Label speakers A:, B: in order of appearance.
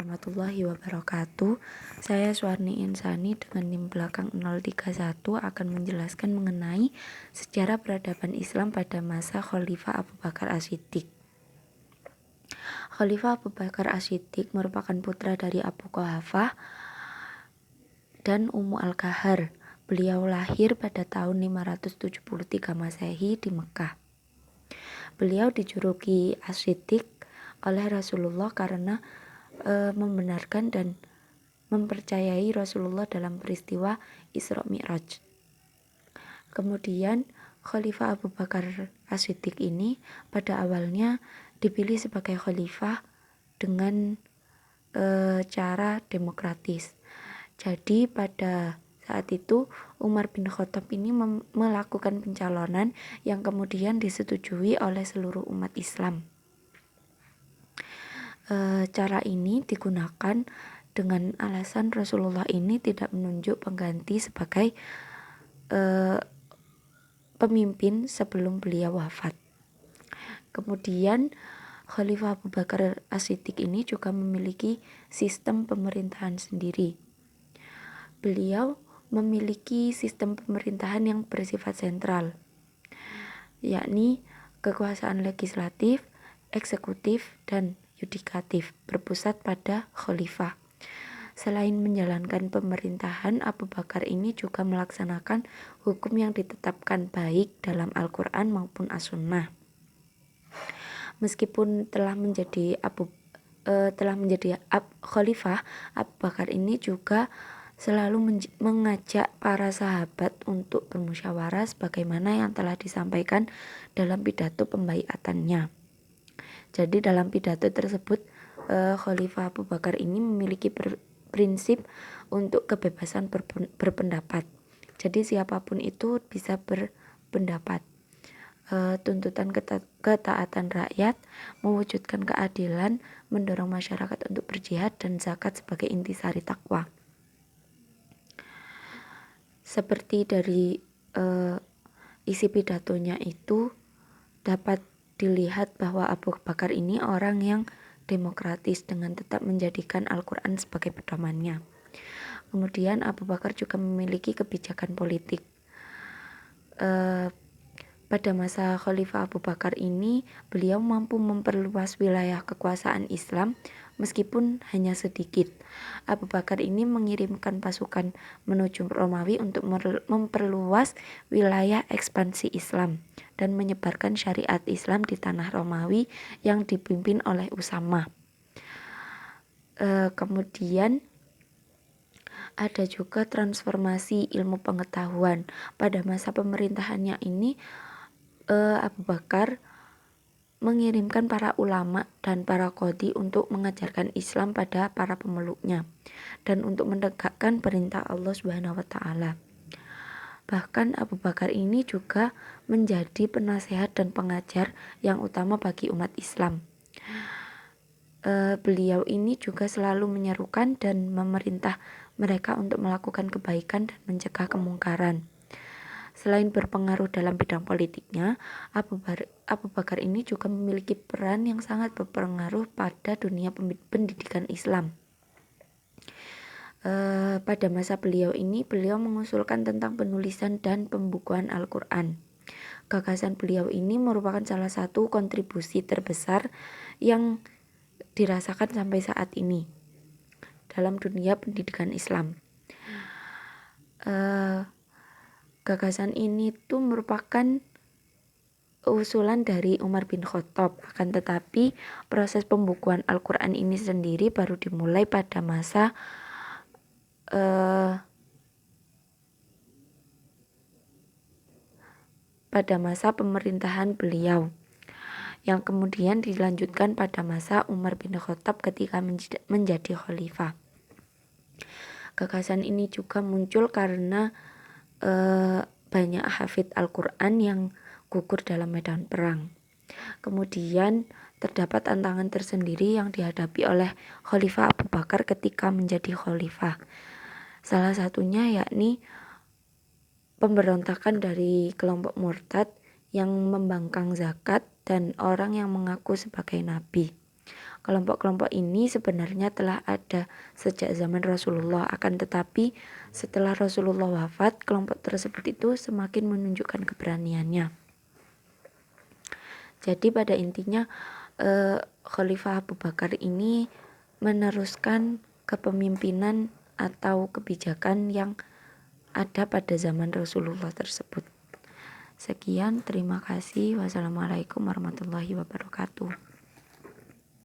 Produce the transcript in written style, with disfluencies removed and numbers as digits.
A: warahmatullahi wabarakatuh. Saya Suwarni Insani dengan NIM belakang 031 akan menjelaskan mengenai sejarah peradaban Islam pada masa Khalifah Abu Bakar As-Siddiq. Khalifah Abu Bakar As-Siddiq merupakan putra dari Abu Quhafah dan Ummu Al-Kahar. Beliau lahir pada tahun 573 Masehi di Mekah. Beliau dijuluki As-Siddiq oleh Rasulullah karena membenarkan dan mempercayai Rasulullah dalam peristiwa Isra Mi'raj. Kemudian Khalifah Abu Bakar As-Siddiq ini pada awalnya dipilih sebagai khalifah dengan cara demokratis. Jadi pada saat itu Umar bin Khattab ini melakukan pencalonan yang kemudian disetujui oleh seluruh umat Islam. Cara ini digunakan dengan alasan Rasulullah ini tidak menunjuk pengganti sebagai pemimpin sebelum beliau wafat. Kemudian Khalifah Abu Bakar As-Siddiq ini juga memiliki sistem pemerintahan sendiri. Beliau memiliki sistem pemerintahan yang bersifat sentral, yakni kekuasaan legislatif, eksekutif, dan yudikatif berpusat pada khalifah. Selain menjalankan pemerintahan, Abu Bakar ini juga melaksanakan hukum yang ditetapkan baik dalam Al-Quran maupun As-Sunnah. Meskipun telah menjadi khalifah, Abu Bakar ini juga selalu mengajak para sahabat untuk bermusyawarah sebagaimana yang telah disampaikan dalam pidato pembaiatannya. Jadi dalam pidato tersebut Khalifah Abu Bakar ini memiliki prinsip untuk kebebasan berpendapat. Jadi siapapun itu bisa berpendapat. Tuntutan ketaatan rakyat, mewujudkan keadilan, mendorong masyarakat untuk berjihad, dan zakat sebagai intisari takwa. Seperti dari isi pidatonya itu dapat dilihat bahwa Abu Bakar ini orang yang demokratis dengan tetap menjadikan Al-Quran sebagai pedomannya. Kemudian Abu Bakar juga memiliki kebijakan politik. Pada masa Khalifah Abu Bakar ini, beliau mampu memperluas wilayah kekuasaan Islam meskipun hanya sedikit. Abu Bakar ini mengirimkan pasukan menuju Romawi untuk memperluas wilayah ekspansi Islam dan menyebarkan syariat Islam di tanah Romawi yang dipimpin oleh Usamah. Kemudian ada juga transformasi ilmu pengetahuan. Pada masa pemerintahannya ini, Abu Bakar mengirimkan para ulama dan para qadhi untuk mengajarkan Islam pada para pemeluknya dan untuk menegakkan perintah Allah Subhanahu wa taala. Bahkan Abu Bakar ini juga menjadi penasehat dan pengajar yang utama bagi umat Islam. Beliau ini juga selalu menyerukan dan memerintah mereka untuk melakukan kebaikan dan mencegah kemungkaran. Selain berpengaruh dalam bidang politiknya, Abu Bakar ini juga memiliki peran yang sangat berpengaruh pada dunia pendidikan Islam. Pada masa beliau ini, beliau mengusulkan tentang penulisan dan pembukuan Al-Quran. Gagasan beliau ini merupakan salah satu kontribusi terbesar yang dirasakan sampai saat ini dalam dunia pendidikan Islam. Gagasan ini tuh merupakan usulan dari Umar bin Khattab. Akan tetapi proses pembukuan Al-Quran ini sendiri baru dimulai pada masa pemerintahan beliau, yang kemudian dilanjutkan pada masa Umar bin Khattab ketika menjadi khalifah. Gagasan ini juga muncul karena banyak hafidz Al-Quran yang gugur dalam medan perang. Kemudian terdapat tantangan tersendiri yang dihadapi oleh Khalifah Abu Bakar ketika menjadi khalifah. Salah satunya yakni pemberontakan dari kelompok murtad yang membangkang zakat dan orang yang mengaku sebagai nabi. Kelompok-kelompok ini sebenarnya telah ada sejak zaman Rasulullah, akan tetapi setelah Rasulullah wafat, kelompok tersebut itu semakin menunjukkan keberaniannya. Jadi pada intinya Khalifah Abu Bakar ini meneruskan kepemimpinan atau kebijakan yang ada pada zaman Rasulullah tersebut. Sekian, terima kasih. Wassalamualaikum warahmatullahi wabarakatuh.